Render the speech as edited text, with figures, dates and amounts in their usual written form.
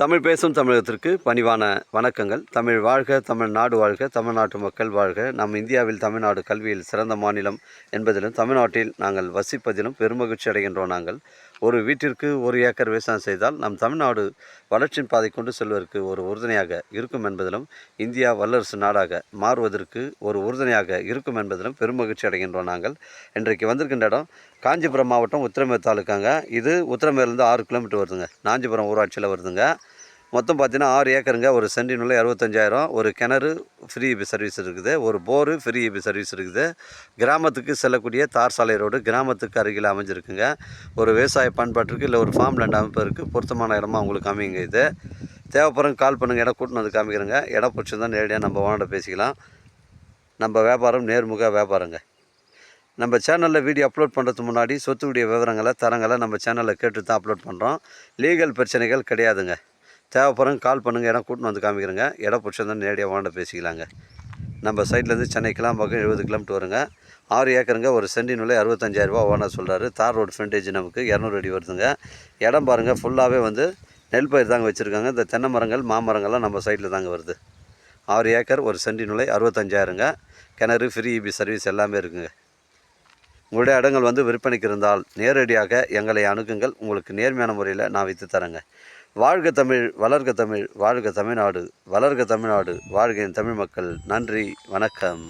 தமிழ் பேசும் தமிழகத்திற்கு பணிவான வணக்கங்கள். தமிழ் வாழ்க, தமிழ்நாடு வாழ்க, தமிழ்நாட்டு மக்கள் வாழ்க. நம் இந்தியாவில் தமிழ்நாடு கல்வியில் சிறந்த மாநிலம் என்பதிலும் தமிழ்நாட்டில் நாங்கள் வசிப்பதிலும் பெருமகிழ்ச்சி அடைகின்றோம். நாங்கள் ஒரு வீட்டிற்கு 1 ஏக்கர் விவசாயம் செய்தால் நம் தமிழ்நாடு வளர்ச்சியின் பாதை கொண்டு செல்வதற்கு ஒரு உறுதுணையாக இருக்கும் என்பதிலும் இந்தியா வல்லரசு நாடாக மாறுவதற்கு ஒரு உறுதுணையாக இருக்கும் என்பதிலும் பெருமகிழ்ச்சி அடைகின்றோம். நாங்கள் இன்றைக்கு வந்திருக்கின்ற இடம் காஞ்சிபுரம் மாவட்டம் உத்திரமேர் தாலுக்காங்க. இது உத்திரமேர்லேருந்து 6 கிலோமீட்டர் வருதுங்க. நாஞ்சிபுரம் ஊராட்சியில் வருதுங்க. மொத்தம் பார்த்தீங்கன்னா 6 ஏக்கருங்க. ஒரு சென்டின் விலை 65,000. ஒரு கிணறு ஃப்ரீ இபி சர்வீஸ் இருக்குது. ஒரு போரு ஃப்ரீ இபி சர்வீஸ் இருக்குது. கிராமத்துக்கு செல்லக்கூடிய தார் சாலை ரோடு கிராமத்துக்கு அருகில் அமைஞ்சிருக்குங்க. ஒரு விவசாய பயன்பாட்டிற்கு இல்லை ஒரு ஃபார்ம் லேண்ட் அமைப்பதற்கு பொருத்தமான இடமா உங்களுக்கு அமைங்க. இது தேவைப்படுறவங்க கால் பண்ணுங்கள். இடம் கூட்டின்னு வந்து காமிக்கிறேங்க. இடம் பிடிச்சிருந்தால் நேரடியாக நம்ம ஓனர்கிட்ட பேசிக்கலாம். நம்ம வியாபாரம் நேர்முக வியாபாரங்க. நம்ம சேனலில் வீடியோ அப்லோட் பண்ணுறதுக்கு முன்னாடி சொத்துடைய விவரங்களை தரங்களை நம்ம சேனலில் கேட்டு தான் அப்லோட் பண்ணுறோம். லீகல் பிரச்சனைகள் கிடையாதுங்க. தேவைப்படுறவங்க கால் பண்ணுங்கள். இடம் கூட்டின்னு வந்து காமிக்கிறேங்க. இடம் பிடிச்சிருந்தால் நேரடியாக ஓனர்கிட்ட பேசிக்கலாங்க. நம்ம சைட்லேருந்து சென்னை கிளம்பாக்கம் 70 கிலோமீட்டர் வருங்க. 6 ஏக்கருங்க. ஒரு சென்டின் விலை 65,000 ஓனர் சொல்கிறாரு. தார் ரோடு ஃப்ரண்டேஜ் நமக்கு 200 அடி வருதுங்க. இடம் பாருங்கள், ஃபுல்லாகவே நெல் பயிர் தாங்க வச்சுருக்காங்க. இந்த தென்னை மரங்கள் மாமரங்கள்லாம் நம்ம சைடில் தாங்க வருது. 6 ஏக்கர். ஒரு சென்டின் விலை 65,000ங்க. கிணறு ஃப்ரீ இபி சர்வீஸ் எல்லாமே இருக்குங்க. உங்களுடைய இடங்கள் விற்பனைக்கு இருந்தால் நேரடியாக எங்களை அணுகுங்கள். உங்களுக்கு நேர்மையான முறையில் நான் விற்று தரேங்க. வாழ்க தமிழ், வளர்க தமிழ், வாழ்க தமிழ்நாடு, வளர்க தமிழ்நாடு, வாழ்க என் தமிழ் மக்கள். நன்றி, வணக்கம்.